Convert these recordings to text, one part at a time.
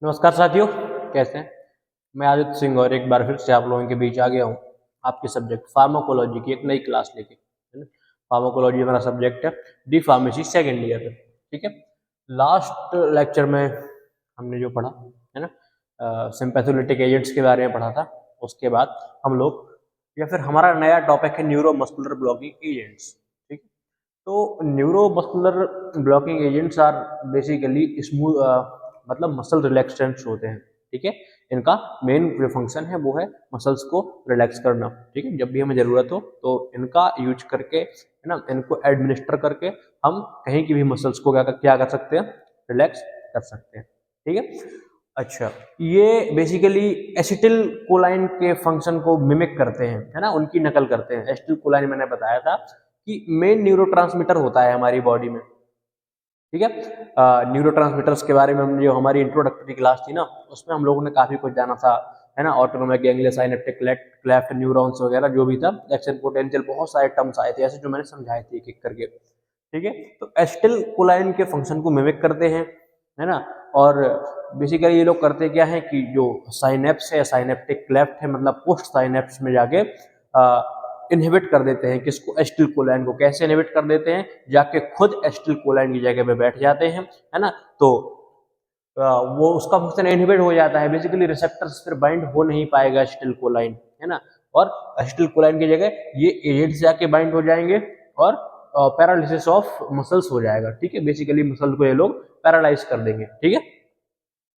नमस्कार साथियों, कैसे हैं? मैं आदित्य सिंह और एक बार फिर से आप लोगों के बीच आ गया हूँ आपके सब्जेक्ट फार्माकोलॉजी की एक नई क्लास लेके, है ना। फार्माकोलॉजी हमारा सब्जेक्ट है डी फार्मेसी सेकेंड ईयर में, ठीक है। लास्ट लेक्चर में हमने जो पढ़ा, है ना, सिंपैथोलिटिक एजेंट्स के बारे में पढ़ा था। उसके बाद हम लोग या फिर हमारा नया टॉपिक है न्यूरोमस्कुलर ब्लॉकिंग एजेंट्स, ठीक है। तो neuromuscular blocking agents are basically smooth मतलब मसल रिलैक्सेंट्स होते हैं, ठीक है। इनका मेन जो फंक्शन है वो है मसल्स को रिलैक्स करना, ठीक है। जब भी हमें जरूरत हो तो इनका यूज करके, है ना, इनको एडमिनिस्टर करके हम कहीं की भी मसल्स को क्या कर सकते हैं, रिलैक्स कर सकते हैं, ठीक है। अच्छा, ये बेसिकली एसिटिल कोलाइन के फंक्शन को मिमिक करते हैं, है ना, उनकी नकल करते हैं। एसिटिल कोलाइन मैंने बताया था कि मेन न्यूरोट्रांसमीटर होता है हमारी बॉडी में, ठीक है। न्यूरोट्रांसमीटर्स के बारे में हम जो हमारी इंट्रोडक्टरी क्लास थी ना, उसमें हम लोगों ने काफी कुछ जाना था, है ना। Autonomic ganglia, synaptic cleft neurons वगैरह जो भी था, एक्शन पोटेंशियल, बहुत सारे टर्म्स आए थे ऐसे जो मैंने समझाए थे एक एक करके, ठीक है। तो एसिटिल कोलाइन के फंक्शन को मिमिक करते हैं, है ना। और बेसिकली ये लोग करते क्या है कि जो साइनेप्स है, साइनेप्टिक क्लेफ्ट है, मतलब पोस्ट साइनेप्स में जाके इनहिबिट कर देते हैं किसको, एसिटिल कोलाइन को। कैसे इनहिबिट कर देते हैं, जाके खुद एसिटिल कोलाइन की जगह पे बैठ जाते हैं, है ना। तो वो उसका फंक्शन इनहिबिट हो जाता है, बेसिकली रिसेप्टर्स फिर बाइंड हो नहीं पाएगा एसिटिल कोलाइन, है ना। और एसिटिल कोलाइन की जगह ये एजेंट्स जाके बाइंड हो जाएंगे और पैरालिसिस ऑफ मसल्स हो जाएगा, ठीक है। बेसिकली मसल को ये लोग पैरालाइज कर देंगे, ठीक है।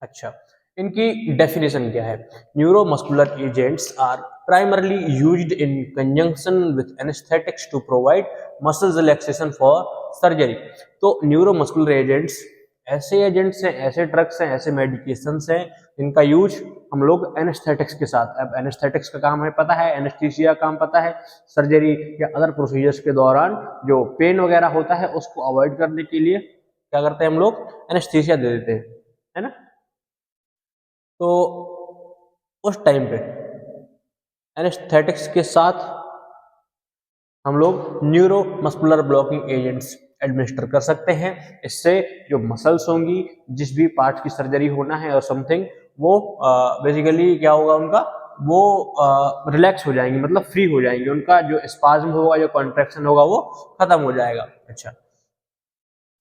अच्छा, इनकी डेफिनेशन क्या है? Neuromuscular agents are primarily used in conjunction with anesthetics to provide muscle relaxation for surgery। तो न्यूरोमस्कुलर एजेंट्स ऐसे एजेंट्स हैं, ऐसे ड्रग्स हैं, ऐसे मेडिकेशंस हैं जिनका यूज हम लोग एनेस्थेटिक्स के साथ, अब एनेस्थेटिक्स का काम है पता है, एनेस्थीसिया काम पता है, सर्जरी या अदर प्रोसीजर्स के दौरान जो पेन वगैरह होता है उसको अवॉइड करने के लिए क्या करते हैं हम लोग, एनेस्थीसिया दे देते हैं, है ना। तो उस टाइम पे एनेस्थेटिक्स के साथ हम लोग न्यूरोमस्कुलर ब्लॉकिंग एजेंट्स एडमिनिस्टर कर सकते हैं। इससे जो मसल्स होंगी, जिस भी पार्ट की सर्जरी होना है और समथिंग, वो बेसिकली क्या होगा, उनका वो रिलैक्स हो जाएंगे, मतलब फ्री हो जाएंगे, उनका जो स्पाज्म होगा, जो कॉन्ट्रैक्शन होगा वो खत्म हो जाएगा। अच्छा,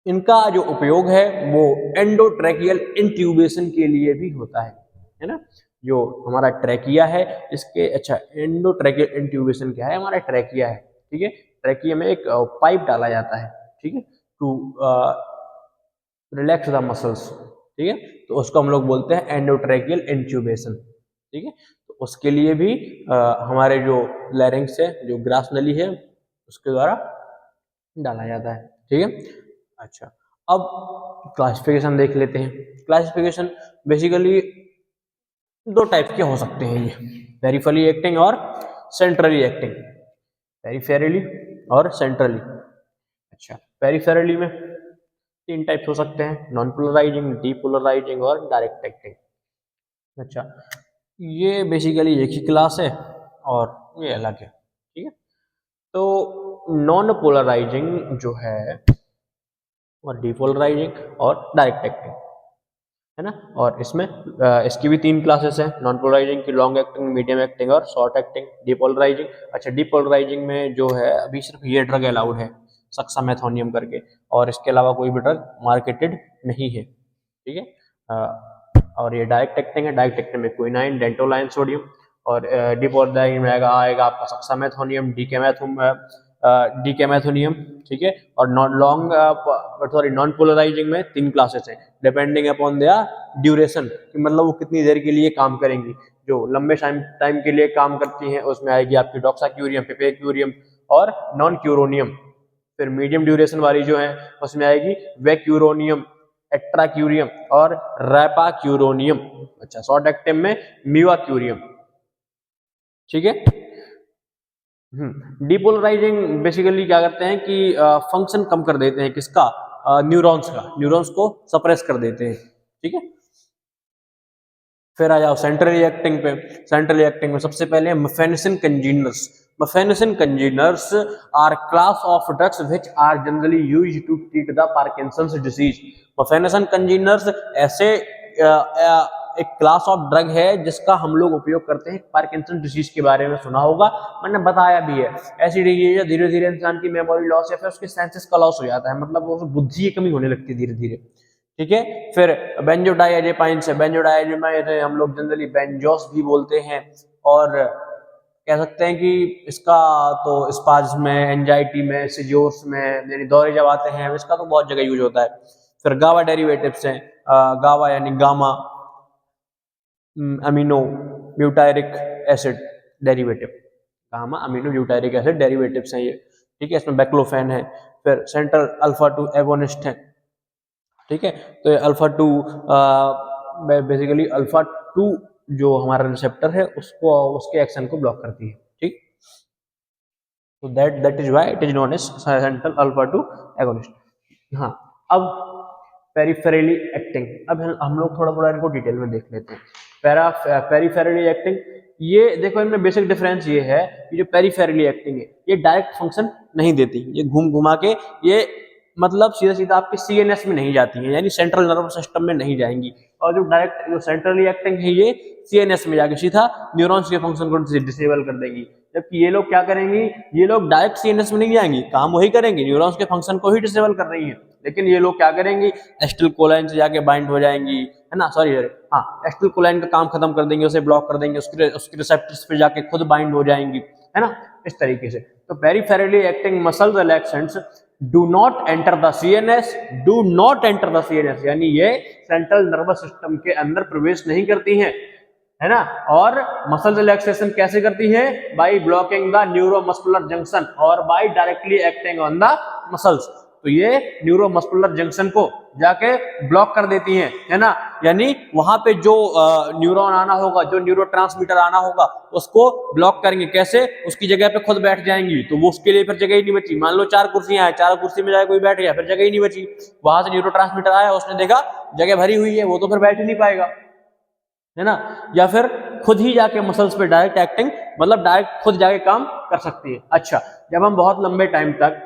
इनका जो उपयोग है वो एंडोट्रैकियल इंट्यूबेशन के लिए भी होता है ना। जो हमारा ट्रैकिया है इसके, अच्छा, एंडोट्रैकियल इंट्यूबेशन क्या है, हमारा ट्रैकिया है, ठीक है। ट्रैकिया में एक पाइप डाला जाता है, ठीक है, टू रिलैक्स द मसल्स, ठीक है। तो उसको हम लोग बोलते हैं एंडोट्रैकियल इंट्यूबेशन, ठीक है। तो उसके लिए भी हमारे जो लैरिंक्स है, जो ग्रास नली है, उसके द्वारा डाला जाता है, ठीक है। अच्छा, अब क्लासिफिकेशन देख लेते हैं। क्लासिफिकेशन बेसिकली दो टाइप के हो सकते हैं ये, पेरिफेरली एक्टिंग और सेंट्रली एक्टिंग, पेरिफेरली और सेंट्रली। अच्छा, पेरिफेरली में तीन टाइप्स हो सकते हैं, नॉन पोलराइजिंग, डीपोलराइजिंग और डायरेक्ट एक्टिंग। अच्छा, ये बेसिकली एक ही क्लास है और ये अलग है, ठीक है। तो नॉन पोलराइजिंग जो है और डीपोलराइजिंग और डायरेक्ट एक्टिंग, है ना। और इसमें इसकी भी तीन क्लासेस हैं, नॉन पोलराइजिंग की लॉन्ग एक्टिंग, मीडियम एक्टिंग और शॉर्ट एक्टिंग। डीपोलराइजिंग, अच्छा, डीपोलराइजिंग में जो है अभी सिर्फ ये ड्रग अलाउड है, सक्सामेथोनियम करके, और इसके अलावा कोई भी ड्रग मार्केटेड नहीं है, ठीक है। और ये डायरेक्ट एक्टिंग है, डायरेक्ट एक्टिंग में क्विनाइन, डेंटोलाइन, सोडियम। और डीपोलराइजिंग में आएगा आपका सक्सामेथोनियम, डीकेमेथोनियम, ठीक है। और नॉन पोलराइजिंग में तीन क्लासेस हैं, डिपेंडिंग अपॉन देयर ड्यूरेशन, मतलब वो कितनी देर के लिए काम करेंगी। जो लंबे टाइम के लिए काम करती हैं उसमें आएगी आपकी डॉक्साक्यूरियम, पिपेक्यूरियम और नॉन क्यूरोनियम। फिर मीडियम ड्यूरेशन वाली जो है उसमें आएगी वेक्यूरोनियम, एट्राक्यूरियम और रैपाक्यूरोनियम। अच्छा, शॉर्ट एक्टिव में मीवाक्यूरियम, ठीक है। डीपोलराइजिंग बेसिकली क्या करते हैं कि फंक्शन कम कर देते हैं, किसका, न्यूरॉन्स को सप्रेस कर देते हैं, ठीक है। फिर आ जाओ सेंट्रली एक्टिंग पे। सेंट्रली एक्टिंग में सबसे पहले mephenesin congeners. Mephenesin congeners are class of drugs which are generally used to treat the Parkinson's disease. Mephenesin congeners ऐसे एक क्लास ऑफ ड्रग है जिसका हम लोग उपयोग करते हैं। पार्किंसन डिजीज के बारे में सुना होगा, मैंने बताया भी है। ऐसी डिजीज है धीरे धीरे इंसान की मेमोरी लॉस या फिर उसके सेंसेस का लॉस हो जाता है, मतलब वो बुद्धि की कमी होने लगती है धीरे धीरे, ठीक है। फिर बेंजोडाइजेपाइन से, बेंजोडाइजेपाइन हम लोग जनरली बेंजोस भी बोलते हैं, और कह सकते हैं कि इसका तो स्पाज्म में, एंजाइटी में, सीजोर्स में, यानी दौरे जब आते हैं इसका तो बहुत जगह यूज होता है। फिर गावा डेरिवेटिव्स हैं, गावा यानी gamma amino butyric acid derivative, gamma amino butyric acid derivatives हैं ये, ठीक है। इसमें बैक्लोफेन है। फिर सेंट्रल अल्फा 2 एगोनिस्ट है, ठीक है। तो अल्फा 2 बेसिकली अल्फा 2 जो हमारा रिसेप्टर है उसको, उसके एक्शन को ब्लॉक करती है, ठीक। तो that is why it is known as central alpha 2 agonist. हाँ, अब पेरिफेरली एक्टिंग, अब हम लोग थोड़ा थोड़ा इनको डिटेल में देख लेते हैं। पेरिफेरली एक्टिंग, ये देखो इनमें बेसिक डिफरेंस ये है कि जो पेरिफेरली एक्टिंग है ये डायरेक्ट फंक्शन नहीं देती, ये घूम घुमा के ये मतलब सीधा सीधा आपके सीएनएस में नहीं जाती है, यानी सेंट्रल नर्वस सिस्टम में नहीं जाएंगी। और जो डायरेक्ट जो सेंट्रली एक्टिंग है ये सीएनएस में जाके सीधा न्यूरॉन्स के फंक्शन को डिसेबल कर देंगी। जबकि ये लोग क्या करेंगी, ये लोग डायरेक्ट सीएनएस में नहीं जाएंगी, काम वही करेंगी, न्यूरॉन्स के फंक्शन को ही डिसेबल कर रही है, लेकिन ये लोग क्या करेंगी, एसिटिलकोलाइन से जाके बाइंड हो जाएंगी, है ना, सॉरी हाँ, एसिटिलकोलाइन का काम खत्म कर देंगे, उसे ब्लॉक कर देंगे, उसके रिसेप्टर्स पे जाके खुद बाइंड हो जाएंगी, है ना, इस तरीके से। तो peripherally acting muscle relaxants do not enter the CNS, do not enter the CNS, यानी ये सेंट्रल नर्वस सिस्टम के अंदर प्रवेश नहीं करती हैं, है ना। और मसल रिलैक्सेशन कैसे करती है, by blocking the neuromuscular junction और by directly acting on the muscles. तो ये न्यूरोमस्कुलर जंक्शन को जाके ब्लॉक कर देती हैं, है ना, यानी वहां पे जो न्यूरॉन आना होगा, जो न्यूरोट्रांसमीटर आना होगा उसको ब्लॉक करेंगे। कैसे, उसकी जगह पे खुद बैठ जाएंगी, तो वो उसके लिए फिर जगह ही नहीं बची। मान लो 4 कुर्सियां हैं, 4 कुर्सी में जाके कोई बैठ गया, फिर जगह ही नहीं बची। वहां से न्यूरोट्रांसमीटर आया, उसने देखा जगह भरी हुई है, वो तो फिर बैठ ही नहीं पाएगा, है ना। या फिर खुद ही जाके मसल्स पे डायरेक्ट एक्टिंग, मतलब डायरेक्ट खुद जाके काम कर सकती है। अच्छा, जब हम बहुत लंबे टाइम तक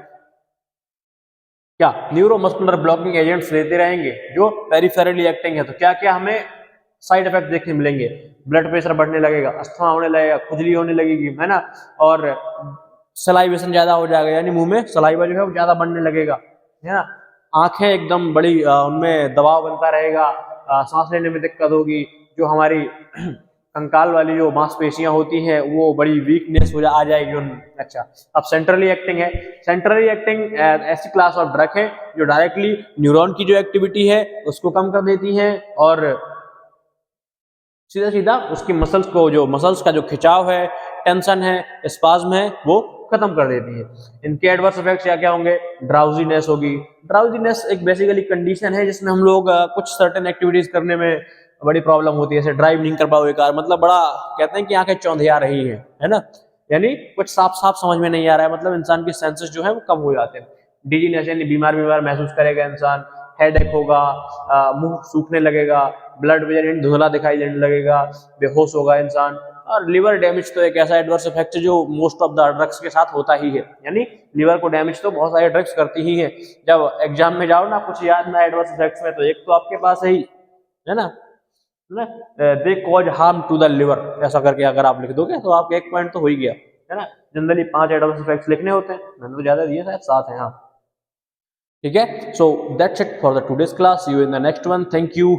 क्या न्यूरोमस्कुलर ब्लॉकिंग एजेंट्स लेते रहेंगे जो पेरिफेरली एक्टिंग है, तो क्या क्या हमें साइड इफेक्ट देखने मिलेंगे, ब्लड प्रेशर बढ़ने लगेगा, अस्थमा होने लगेगा, खुजली होने लगेगी, है ना, और सलाइवेशन ज्यादा हो जाएगा, यानी मुंह में सलाइवा जो है वो ज्यादा बढ़ने लगेगा, है ना। आंखें एकदम बड़ी, उनमें दबाव बनता रहेगा, सांस लेने में दिक्कत होगी, जो हमारी कंकाल वाली जो मांसपेशियां होती हैं वो बड़ी वीकनेस हो आ जाएगी उन। अच्छा, अब सेंट्रली एक्टिंग है। सेंट्रली एक्टिंग ऐसी क्लास ऑफ ड्रग है जो डायरेक्टली न्यूरॉन की जो एक्टिविटी है उसको कम कर देती है और सीधा सीधा उसकी मसल्स को, जो मसल्स का जो खिंचाव है, टेंशन है, स्पाज्म है, वो खत्म कर देती है। इनके एडवर्स इफेक्ट्स क्या क्या होंगे, ड्राउजीनेस होगी। ड्राउजीनेस एक बेसिकली कंडीशन है जिसमें हम लोग कुछ सर्टेन एक्टिविटीज करने में बड़ी प्रॉब्लम होती है, जैसे ड्राइव नहीं कर पाओगे कार, मतलब बड़ा कहते हैं कि आंखें चौंधिया रही है ना, यानी कुछ साफ साफ समझ में नहीं आ रहा है, मतलब इंसान के सेंसेस जो है वो कम हो जाते हैं। डिजीनेस यानी बीमार बीमार महसूस करेगा इंसान, हेडेक होगा, मुंह सूखने लगेगा, ब्लड विजन धुंधला दिखाई देने लगेगा, बेहोश होगा इंसान। और लिवर डैमेज तो एक ऐसा एडवर्स इफेक्ट जो मोस्ट ऑफ द ड्रग्स के साथ होता ही है, यानी लिवर को डैमेज तो बहुत सारे ड्रग्स करती ही है। जब एग्जाम में जाओ ना कुछ याद ना एडवर्स इफेक्ट्स में, तो एक तो आपके पास है ना, they cause harm to the liver, ऐसा करके अगर आप लिख दोगे तो आपका एक पॉइंट तो हो ही गया, है ना। जनरली 5 एडवर्स इफेक्ट्स लिखने होते हैं, मैंने तो ज्यादा दिए, शायद 7 हैं, हाँ, ठीक है। So that's it for the today's class, see you in the next one, thank you.